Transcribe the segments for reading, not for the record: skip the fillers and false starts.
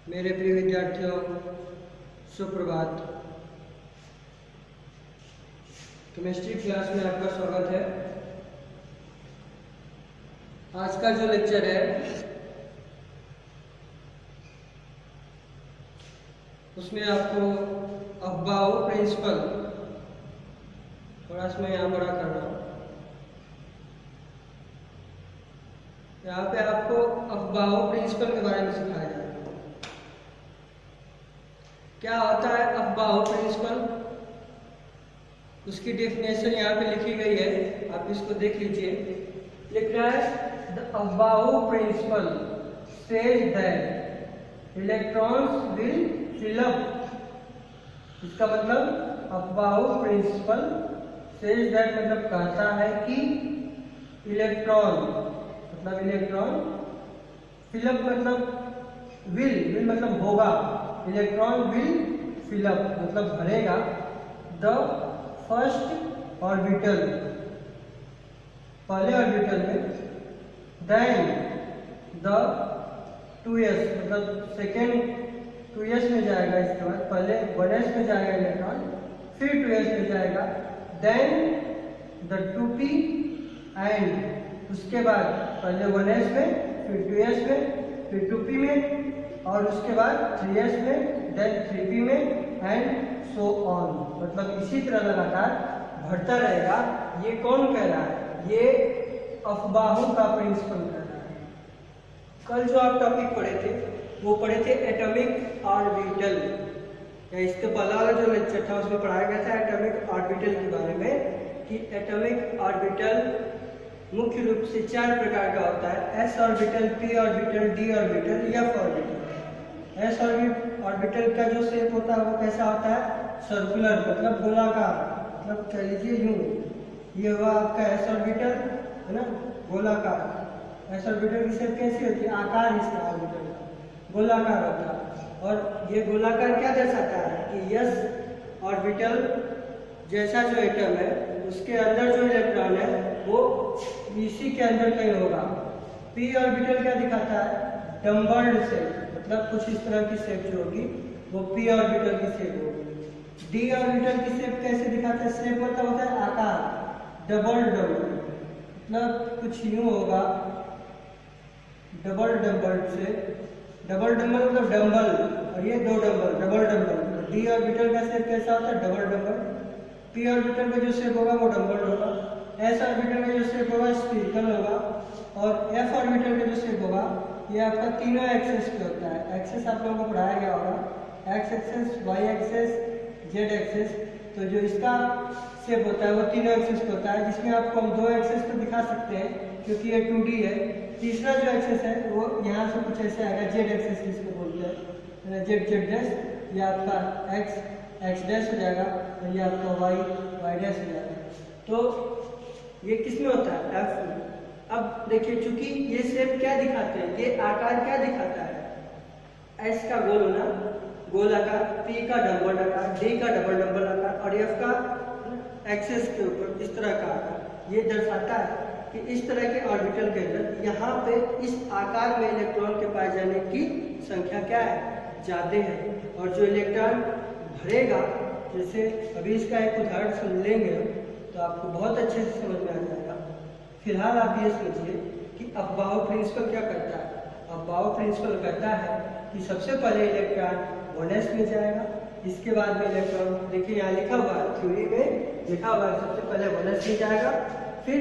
मेरे प्रिय विद्यार्थियों, सुप्रभात। केमिस्ट्री क्लास में आपका स्वागत है। आज का जो लेक्चर है उसमें आपको अफबाओ प्रिंसिपल, थोड़ा सा मैं यहाँ बड़ा कर रहा हूँ। यहाँ पे आपको अफबाओ प्रिंसिपल के बारे में सिखाया जाएगा। क्या होता है अफबाओ प्रिंसिपल, उसकी डेफिनेशन यहाँ पे लिखी गई है, आप इसको देख लीजिए। लिख रहा है the aufbau principle says that electrons will fill up. इसका मतलब अफबाओ प्रिंसिपल सेज दैट मतलब कहता है कि इलेक्ट्रॉन फिल अप मतलब विल मतलब होगा, इलेक्ट्रॉन विल फिल अप मतलब भरेगा द फर्स्ट ऑर्बिटल, पहले ऑर्बिटल में, देन द 2s मतलब सेकेंड 2s में जाएगा। इसके बाद पहले 1s में जाएगा इलेक्ट्रॉन, फिर 2s में जाएगा, देन द 2p एंड उसके बाद पहले 1s में, फिर 2s में, फिर 2p में और उसके बाद 3s में, देन 3p में एंड सो ऑन। मतलब इसी तरह लगातार बढ़ता रहेगा। ये कौन कह रहा है? ये अफबाओ का प्रिंसिपल कह रहा है। कल जो आप टॉपिक पढ़े थे वो पढ़े थे एटॉमिक ऑर्बिटल, या इसके पहला वाला जो लेक्चर था उसमें पढ़ाया गया था एटॉमिक ऑर्बिटल के बारे में कि एटॉमिक ऑर्बिटल मुख्य रूप से 4 प्रकार का होता है। s orbital, p orbital, d orbital, f orbital. s orbital का जो शेप होता है वो कैसा होता है? सर्कुलर मतलब गोलाकार, मतलब कह लीजिए यूं। ये हुआ आपका s ऑर्बिटल, है ना, गोलाकार। s ऑर्बिटल की शेप कैसी होती है? आकार इसका ऑर्बिटल का गोलाकार होता है। और ये गोलाकार क्या दर्शाता है कि s ऑर्बिटल जैसा जो एटम है उसके अंदर जो इलेक्ट्रॉन है वो इसी के अंदर कहीं होगा। p ऑर्बिटल क्या दिखाता है? डम्बल्ड शेप, मतलब कुछ इस तरह की शेप जो होगी वो p ऑर्बिटल की शेप होगी। d ऑर्बिटल की शेप कैसे दिखाता है? शेप मतलब होता है आकार, डबल मतलब कुछ यूं होगा, डबल से, डबल डम्बल मतलब डम्बल, और ये 2 dumbbell, double dumbbell. d orbital का शेप कैसा होता है? Double dumbbell. p ऑर्बिटल का जो शेप होगा वो डम्बल होगा। s ऑर्बिटल का जो शेप होगा स्फीरिकल होगा। और f ऑर्बिटल का जो शेप होगा ये आपका तीनों एक्सेस पे होता है। एक्सेस आप लोगों को पढ़ाया गया होगा, x axis, y axis, z axis. तो जो इसका शेप होता है वो तीनों एक्सेस पे होता है, जिसमें आपको हम 2 एक्सेस पे दिखा सकते हैं क्योंकि ये 2D है। तीसरा जो एक्सेस है वो यहाँ से कुछ ऐसे आएगा, z एक्सेस जिसको बोलते हैं, z डैश, ये आपका x डैश हो जाएगा और ये आपका y डैश हो जाएगा। तो ये किस में होता है? f में। अब देखिए, चूंकि ये शेप क्या दिखाते हैं, ये आकार क्या दिखाता है? s का गोल होना, गोल आकार, p का डबल आकार, d का डबल आकार और f का एक्सेस के ऊपर इस तरह का आकार। ये दर्शाता है कि इस तरह के ऑर्बिटल के अंदर यहाँ पे इस आकार में इलेक्ट्रॉन के पाए जाने की संख्या क्या है? ज्यादा है। और जो इलेक्ट्रॉन भरेगा, जैसे अभी इसका एक उदाहरण सुन लेंगे तो आपको बहुत अच्छे से समझ में आ जाएगा। फिलहाल आप ये समझिए कि अफबाओ प्रिंसिपल क्या करता है। अफबाओ प्रिंसिपल कहता है कि सबसे पहले इलेक्ट्रॉन 1s में जाएगा, इसके बाद में इलेक्ट्रॉन, देखिए यहाँ लिखा हुआ है, थ्योरी में लिखा हुआ है, सबसे पहले 1s में जाएगा, फिर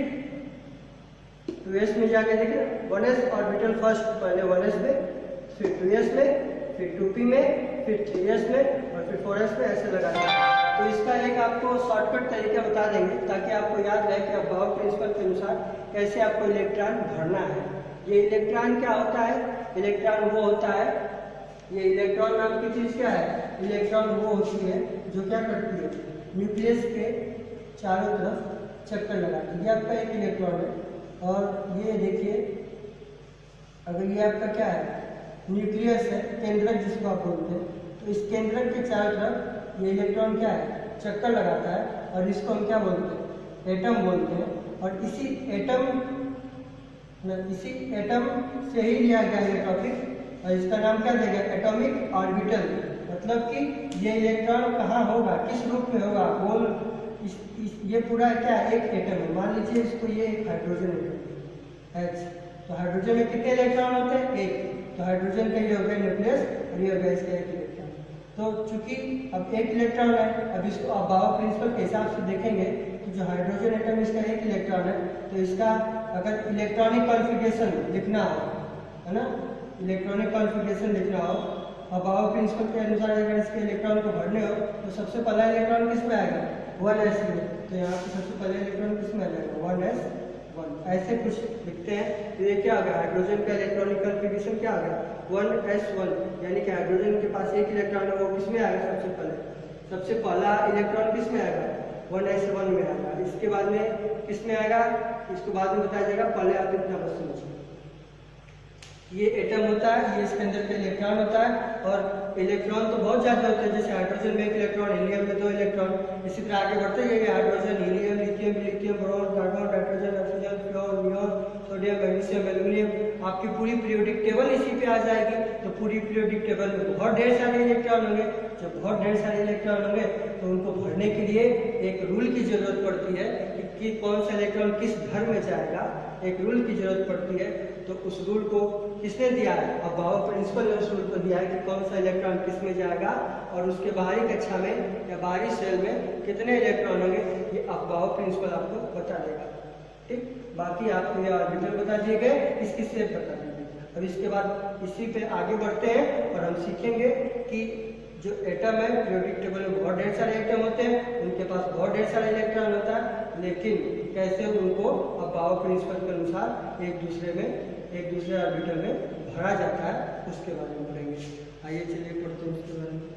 2s में जाके देखिए 1s ऑर्बिटल फर्स्ट, पहले 1s में, फिर 2s में, फिर 2p में, फिर 3s में और फिर 4s में, ऐसे लगाना है। तो इसका एक आपको शॉर्टकट तरीका बता देंगे ताकि आपको याद रहे कि अफबाओ प्रिंसिपल के अनुसार कैसे आपको इलेक्ट्रॉन भरना है। ये इलेक्ट्रॉन क्या होता है? इलेक्ट्रॉन वो होता है, ये इलेक्ट्रॉन नाम की चीज क्या है? इलेक्ट्रॉन वो होती है जो क्या करती है? न्यूक्लियस के चारों तरफ चक्कर लगाती है। ये आपका एक इलेक्ट्रॉन है और ये देखिए, अगर ये आपका क्या है? न्यूक्लियस है, केंद्रक जिसको आप बोलते हैं, तो इस केंद्रक के चारों तरफ ये इलेक्ट्रॉन क्या है? चक्कर लगाता है और इसको हम क्या बोलते हैं? एटम बोलते हैं। और इसी एटम से ही लिया गया ये टॉपिक और इसका नाम क्या देगा, एटॉमिक ऑर्बिटल। मतलब कि ये इलेक्ट्रॉन कहाँ होगा, किस रूप में होगा, गोल। ये पूरा क्या एक एटम है, मान लीजिए इसको ये एक हाइड्रोजन एटम H, तो हाइड्रोजन में कितने इलेक्ट्रॉन होते हैं, एक। तो हाइड्रोजन का ये हो गया न्यूक्लियस और ये हो गया इसका एक इलेक्ट्रॉन। तो चूंकि अब एक इलेक्ट्रॉन है, अब इसको अबाव प्रिंसिपल के हिसाब से देखेंगे कि जो हाइड्रोजन एटम इसका एक इलेक्ट्रॉन है, तो इसका अगर इलेक्ट्रॉनिक कॉन्फ़िगरेशन लिखना हो, है ना, इलेक्ट्रॉनिक कॉन्फ़िगरेशन लिखना हो अबाव प्रिंसिपल के अनुसार, अगर इसके इलेक्ट्रॉन को भरने हो तो सबसे पहला इलेक्ट्रॉन किस में आएगा, 1s में। तो यहाँ पे सबसे पहले इलेक्ट्रॉन किस में आ जाएगा, 1s1। ऐसे कुछ लिखते हैं। तो ये क्या आ गया, हाइड्रोजन का इलेक्ट्रॉनिक कॉन्फ़िगरेशन क्या आ गया, 1s1, यानी कि हाइड्रोजन के पास एक इलेक्ट्रॉन है, वो किस में आएगा, सबसे पहले सबसे पहला इलेक्ट्रॉन किस में आएगा, 1s1 में आएगा। इसके बाद में किस में आएगा, इसको बाद में बताया जाएगा, पहले आप इतना बस समझिए। ये एटम होता है, ये इसके अंदर का इलेक्ट्रॉन होता है, और इलेक्ट्रॉन तो बहुत ज़्यादा होते हैं, जैसे हाइड्रोजन में एक इलेक्ट्रॉन, हीलियम में 2 इलेक्ट्रॉन, इसी तरह आगे बढ़ते हैं। ये hydrogen, helium, lithium, lithium, boron, carbon, nitrogen, oxygen, floor, neon, sodium, magnesium, aluminium, आपकी पूरी पीरियोडिक टेबल इसी पे आ जाएगी। तो पूरी पीरियोडिक टेबल में बहुत ढेर सारे इलेक्ट्रॉन होंगे। जब बहुत ढेर सारे इलेक्ट्रॉन होंगे तो उनको भरने के लिए एक रूल की जरूरत पड़ती है कि कौन सा इलेक्ट्रॉन किस घर में जाएगा, एक रूल की जरूरत पड़ती है। तो उस रूल को किसने दिया है, अबाव प्रिंसिपल ने उस रूल को दिया है कि कौन सा इलेक्ट्रॉन किस में जाएगा और उसके बाहरी कक्षा में या बाहरी सेल में कितने इलेक्ट्रॉन होंगे, ये अबाव प्रिंसिपल आपको बता देगा। ठीक, बाकी आपको ये ऑर्बिटल बता दिए गए, इसकी शेप बता दी गई। अब इसके बाद इसी पे आगे बढ़ते हैं और हम सीखेंगे कि जो एटम है, पीरियोडिक टेबल में बहुत ढेर सारे एटम होते हैं, उनके पास बहुत ढेर सारे इलेक्ट्रॉन होता है, लेकिन कैसे उनको अबाव प्रिंसिपल के अनुसार एक दूसरे ऑर्बिटल में भरा जाता है, उसके बारे में पढ़ेंगे। आइए चलिए पढ़ते हैं उसके बारे में।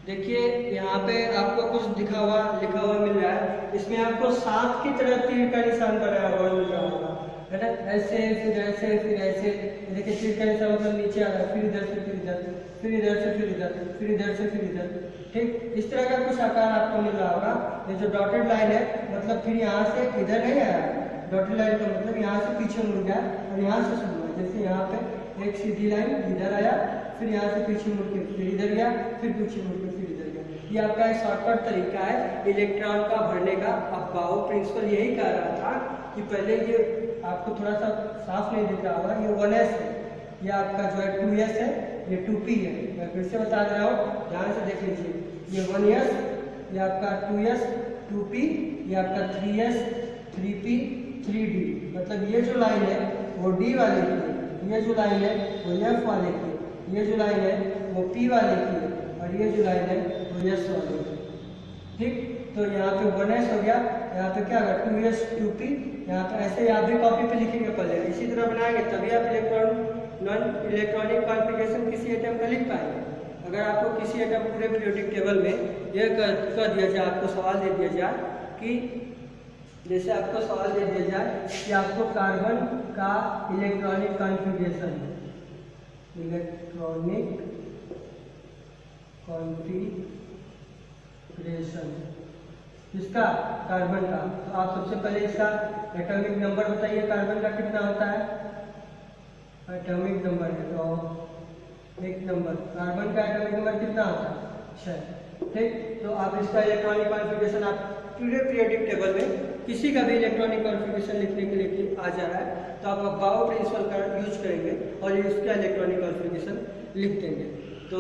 देखिए यहाँ पे आपको कुछ लिखा हुआ मिल रहा है। इसमें आपको 7 की तरह तीर का निशान बनाया हुआ मिल रहा होगा, है ना, ऐसे फिर ऐसे फिर ऐसे। देखिए तीर का निशान मतलब नीचे आ रहा है, फिर इधर से फिर इधर, फिर इधर से फिर इधर, फिर इधर से फिर इधर। ठीक, इस तरह का कुछ आकार आपको मिल रहा होगा। ये जो डॉटेड लाइन है मतलब फिर यहाँ से इधर नहीं आया, डॉटेड लाइन का मतलब यहाँ से पीछे मुड़ गया और यहाँ से शुरू हुआ। जैसे यहाँ पे एक सीधी लाइन इधर आया, फिर यहाँ से पीछे मुड़ के फिर इधर गया, फिर पीछे मुड़ के फिर इधर गया। ये आपका एक शॉर्टकट तरीका है इलेक्ट्रॉन का भरने का। अबाव प्रिंसिपल यही कह रहा था कि पहले ये आपको थोड़ा सा साफ नहीं दिख रहा होगा, ये 1s है, ये आपका जो है 2s है, ये 2p है। मैं फिर से बता रहा हूँ, ध्यान से देख लीजिए। ये 1s, ये आपका 2s, 2p, ये आपका 3s, 3p, 3d। मतलब ये जो लाइन है वो d वाले की है, ये जो लाइन है वो f वाले की है, ये जो लाइन है वो p वाले की है, और ये जो लाइन है वो s वाले की है। ठीक, तो यहाँ पे 1s हो गया, यहाँ पे क्या होगा 2s, 2p। यहाँ पे ऐसे आप भी कॉपी पे लिखेंगे पहले, इसी तरह बनाएंगे, तभी आप नॉन इलेक्ट्रॉनिक कॉन्फ़िगरेशन किसी एटम का लिख पाएंगे। अगर आपको किसी एटम पूरे पीरियोडिक टेबल में यह कर दिया जाए, आपको सवाल दे दिया जाए कि जैसे आपको सवाल दे दिया जाए कि आपको कार्बन का इलेक्ट्रॉनिक कॉन्फ़िगरेशन किसका, कार्बन का, तो आप सबसे पहले इसका एटॉमिक नंबर बताइए। कार्बन का कितना होता है, एटॉमिक नंबर है तो 1 नंबर। कार्बन का एटॉमिक नंबर कितना होता है, 6। ठीक, तो आप इसका इलेक्ट्रॉनिक कॉन्फ़िगरेशन आप पूरे पीरियोडिक टेबल में किसी का भी इलेक्ट्रॉनिक कॉन्फ़िगरेशन लिखने के लिए आ जा रहा है तो आप अबाव प्रिंसिपल का यूज करेंगे और ये उसका इलेक्ट्रॉनिक कॉन्फ़िगरेशन लिख देंगे। तो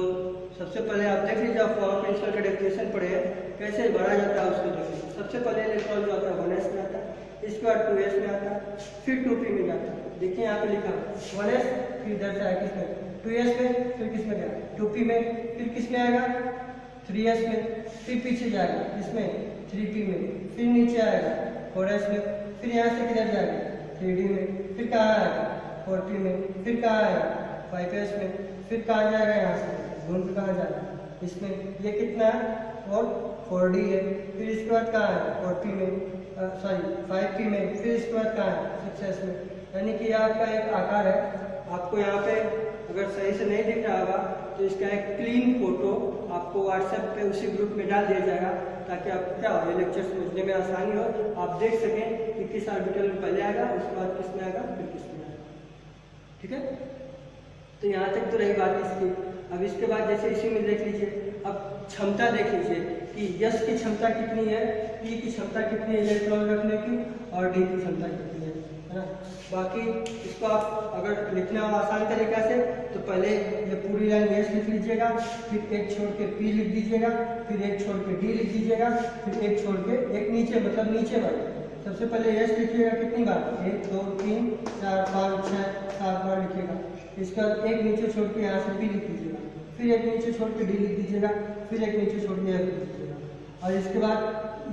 सबसे पहले आप देख लीजिए, आप अबाव प्रिंसिपल का डेफिनेशन पढ़े हैं, कैसे भरा जाता है उसको देखिए। सबसे पहले इलेक्ट्रॉन जो आता है 1s में आता है, इसके बाद 2s में आता है, फिर 2p में जाता है। देखिए यहाँ पे लिखा 1s, फिर इधर से आया किसमें, 2s में, फिर किसमें गया 2p में, फिर किसमें आएगा 3s में, फिर पीछे जाएगा इसमें 3p में, फिर नीचे आएगा 4s में, फिर यहाँ से किधर जाएगा 3d में, फिर कहाँ आएगा 4p में, फिर कहाँ आएगा 5s में, फिर कहाँ जाएगा, यहाँ से घूम के कहाँ जाएगा इसमें, ये कितना है और 4D है। फिर इसके बाद कहाँ है 4P में, सॉरी 5P में, फिर इसके बाद कहाँ है 6S में। यानी कि आपका एक आकार है। आपको यहाँ पे अगर सही से नहीं दिख रहा होगा तो इसका एक क्लीन फोटो आपको व्हाट्सएप पे उसी ग्रुप में डाल दिया जाएगा, ताकि आपको क्या हो, ये लेक्चर समझने में आसानी हो, आप देख सकें कि किस ऑर्बिटल में पहले आएगा, उसके बाद किस में आएगा, फिर किस में आएगा। ठीक है, तो यहाँ तक तो रही बात इसकी। अब इसके बाद जैसे इसी में देख लीजिए, अब क्षमता देख लीजिए कि यस की क्षमता कितनी है, पी की क्षमता कितनी है इलेक्ट्रॉन रखने की, और डी की क्षमता कितनी है ना। बाकी इसको आप अगर लिखना हो आसान तरीका से तो पहले ये पूरी लाइन यस लिख लीजिएगा, फिर एक छोड़ के पी लिख दीजिएगा, फिर एक छोड़ के डी लिख दीजिएगा, फिर एक छोड़ के एक नीचे, मतलब नीचे वाले सबसे पहले यस लिखिएगा कितनी बार, 1 2 3 4 5 6 7 बार लिखिएगा। इसके बाद एक नीचे छोड़ के यहाँ से पी लिख दीजिएगा, फिर एक नीचे छोड़ के डी लिख दीजिएगा, फिर एक नीचे छोड़ के एफ लिख दीजिएगा। और इसके बाद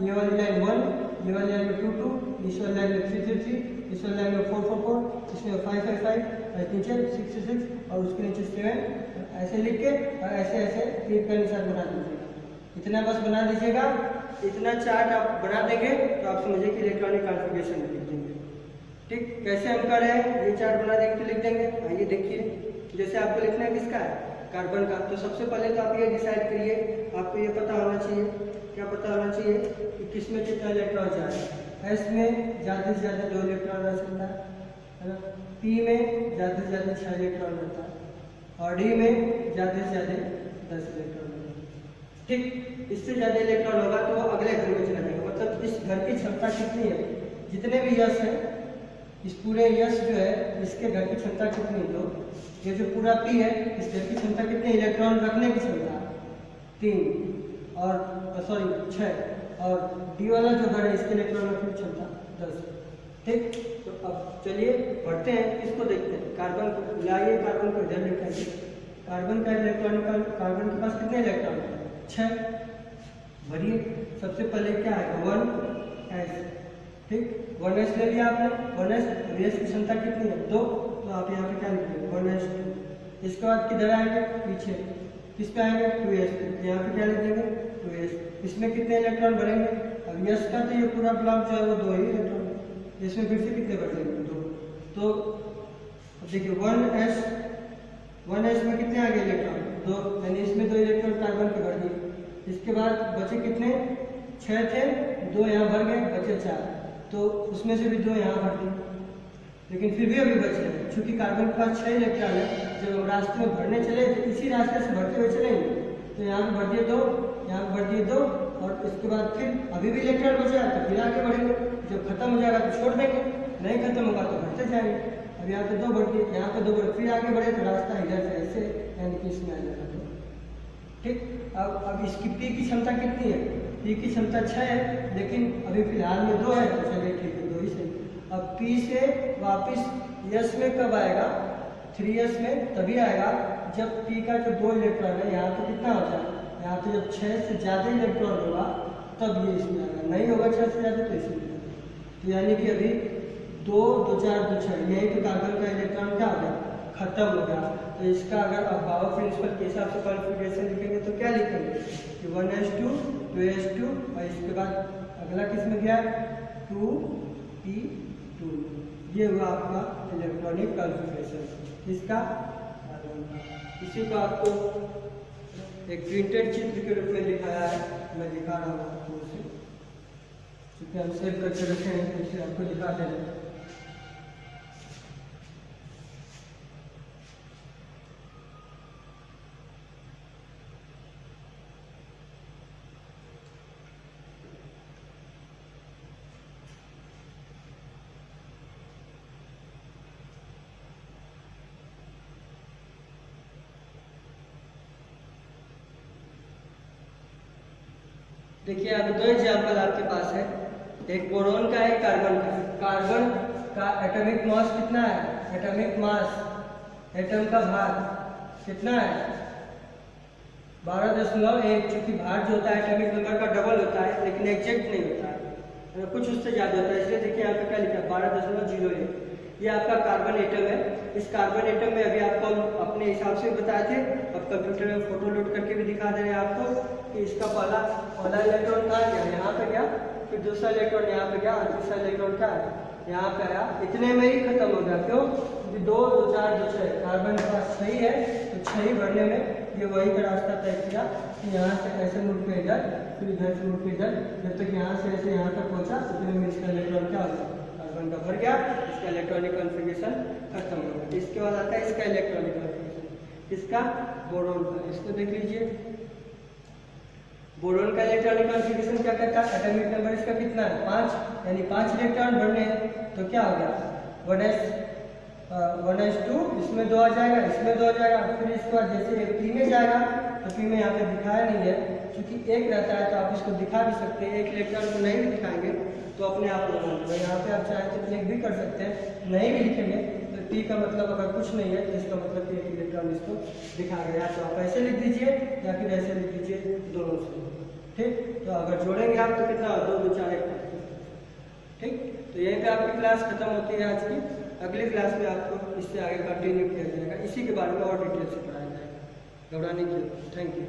ये वाली लाइन 1, ये वाली लाइन में 2 2, इस वाली लाइन में 3 3 3, इस वाली लाइन में 4 4 4, इसमें 5 5 5, और नीचे 6 6 6, और उसके नीचे 7, ऐसे लिख के और ऐसे ऐसे तीर का निशान बना दीजिएगा। इतना बस बना दीजिएगा। इतना चार्ट आप बना देंगे तो आप समझिए कि इलेक्ट्रॉनिक कॉन्फ़िगरेशन लिख देंगे। ठीक, कैसे हम कर रहे हैं, ये चार्ट बना देख के लिख देंगे। आइए देखिए, जैसे आपको लिखना है किसका है, कार्बन का, तो सबसे पहले तो आप ये डिसाइड करिए, आपको ये पता होना चाहिए, क्या पता होना चाहिए कि किस में कितना इलेक्ट्रॉन जा रहा है। एस में ज़्यादा से ज़्यादा 2 इलेक्ट्रॉन रह सकता है ना, पी में ज़्यादा से ज़्यादा 6 इलेक्ट्रॉन रहता है, और डी में ज़्यादा से ज़्यादा 10 इलेक्ट्रॉन रहता है। ठीक, इससे ज़्यादा इलेक्ट्रॉन होगा तो वो अगले घर में चला जाएगा। मतलब इस घर की क्षमता कितनी है, जितने भी यश है, इस पूरे यश जो है इसके घर की क्षमता कितनी है, तो ये जो पूरा पी है इस घर की क्षमता कितनी, इलेक्ट्रॉन रखने की क्षमता 3 और सॉरी 6, और डी वाला जो घर है इसके इलेक्ट्रॉन रखने की क्षमता 10। ठीक, तो अब चलिए पढ़ते हैं, इसको देखते हैं। कार्बन को लाइए, कार्बन को इधर लेकर आइए। कार्बन का इलेक्ट्रॉनिक, कार्बन के पास कितने इलेक्ट्रॉन है, 6। भरिए, सबसे पहले क्या है 1s। ठीक, 1s ले लिया आपने, 1s, s की क्षमता कितनी है 2, तो आप यहाँ पे क्या लिखेंगे 1s2। इसके बाद किधर आएंगे, पीछे किस पे आएंगे 2s पे, यहाँ पे क्या लिख देंगे 2s। इसमें कितने इलेक्ट्रॉन बढ़ेंगे, अब यस का तो ये पूरा ब्लॉक जो है वो 2 ही इलेक्ट्रॉन, इसमें फिर से कितने बढ़ जाएंगे 2। तो देखिए 1s में कितने आ गए इलेक्ट्रॉन 2, यानी इसमें 2 इलेक्ट्रॉन कार्बन के बढ़ गए। इसके बाद बचे कितने, 6 थे, 2 यहाँ भर गए, बचे 4, तो उसमें से भी 2 यहाँ भर गए, लेकिन फिर भी अभी बचे हैं। चूंकि कार्बन के पास 6 इलेक्ट्रॉन है, जब हम रास्ते में भरने चले तो इसी रास्ते से भरते हुए चलेंगे, तो यहाँ पे भर दिए 2, यहाँ पे भर दिए 2, और इसके बाद फिर अभी भी इलेक्ट्रॉन बचा तो फिर आगे बढ़ेंगे, जब खत्म हो जाएगा तो छोड़ देंगे, नहीं खत्म होगा तो भरते जाएंगे। अब यहाँ पे 2 बढ़ गए, यहाँ पे 2 बढ़े, फिर आगे बढ़े तो रास्ता इधर से ऐसे, यानी कि इसमें आ जाएगा 2। ठीक, अब इसकी पी की क्षमता कितनी है, पी की क्षमता 6 है, लेकिन अभी फिलहाल में 2 है, तो चलिए ठीक है 2 ही सही। अब पी से वापस यस में कब आएगा, 3s में तभी आएगा जब पी का जो 2 इलेक्ट्रॉन है यहाँ पे कितना हो जाए, यहाँ पे जब 6 से ज़्यादा इलेक्ट्रॉन होगा तब ये इसमें आएगा, नहीं होगा 6 से ज़्यादा तो इसमें। तो यानी कि अभी 2 2 4 2 6, यही तो कार्बन का इलेक्ट्रॉन क्या हो गया, खत्म हो गया। तो इसका अगर आप बाबा प्रिंसिपल के हिसाब से कॉन्फ़िगरेशन लिखेंगे तो क्या लिखेंगे कि 1s2 2s2, और इसके बाद अगला किस में गया 2p2। ये हुआ आपका इलेक्ट्रॉनिक कॉन्फ़िगरेशन इसका। इसी को आपको एक प्रिंटेड चित्र के रूप में दिखाया है, मैं दिखा रहा हूँ आपको उसे, क्योंकि हम सेव करके रखे हैं तो इसे आपको दिखा दे रहे हैं। देखिए अभी 2 एग्जाम्पल आपके पास है, एक बोरोन का है, कार्बन का। कार्बन का एटॉमिक मास कितना है, एटॉमिक मास, एटम का भार कितना है 12.1। चूंकि भार जो होता है एटॉमिक नंबर का डबल होता है, लेकिन एग्जैक्ट नहीं होता है, कुछ उससे ज़्यादा होता है, इसलिए देखिए यहाँ पे क्या लिखा है 12.01। ये आपका कार्बन एटम है। इस कार्बन एटम में अभी आपको हम अपने हिसाब से बताए थे, अब कंप्यूटर में फोटो लोड करके भी दिखा दे रहे हैं आपको कि इसका पहला इलेक्ट्रॉन था यहाँ पे गया, फिर दूसरा इलेक्ट्रॉन यहाँ पे गया और तीसरा इलेक्ट्रॉन क्या है यहाँ पे आया। इतने में ही खत्म हो गया। क्यों? क्योंकि 2 2 4 2 6 कार्बन के पास 6 है, तो 6 ही भरने में ये वही का रास्ता तय किया कि यहाँ से ऐसे मुड़ के इधर, फिर इधर से मुड़ के इधर, जब तक यहाँ से ऐसे यहाँ तक पहुँचा उतने में इसका इलेक्ट्रॉन क्या हो गया, कार्बन का भर गया, इसका इलेक्ट्रॉनिक कॉन्फ़िगरेशन खत्म हो गया। इसके बाद आता है इसका इलेक्ट्रॉनिक कॉन्फ़िगरेशन, इसका बोरोन का। इसको देख लीजिए, बोरोन का इलेक्ट्रॉनिक कॉन्फ़िगरेशन क्या कहता है, एटॉमिक नंबर इसका कितना है 5, यानी 5 इलेक्ट्रॉन भरने हैं, तो क्या हो गया 1s2, इसमें 2 आ जाएगा, इसमें 2 आ जाएगा। फिर इसके बाद जैसे पी में जाएगा, तो पी में यहाँ पे दिखाया नहीं है क्योंकि एक रहता है, तो आप इसको दिखा भी सकते हैं। एक इलेक्ट्रॉन को नहीं भी दिखाएंगे तो अपने आप लगा लो, यहाँ पे आप चाहें तो क्लिक भी कर सकते हैं, नहीं भी लिखेंगे तो टी का मतलब अगर कुछ नहीं है तो इसका मतलब कि एक इलेक्ट्रॉन इसको दिखा गया। तो आप ऐसे लिख दीजिए या फिर ऐसे लिख दीजिए, दोनों से। ठीक, तो अगर जोड़ेंगे आप तो कितना 2 2 4 1। ठीक, तो यहीं पे आपकी क्लास खत्म होती है आज की। अगली क्लास में आपको इससे आगे कंटिन्यू किया जाएगा, इसी के बारे में और डिटेल से पढ़ाया जाएगा। घबराने की। Thank you.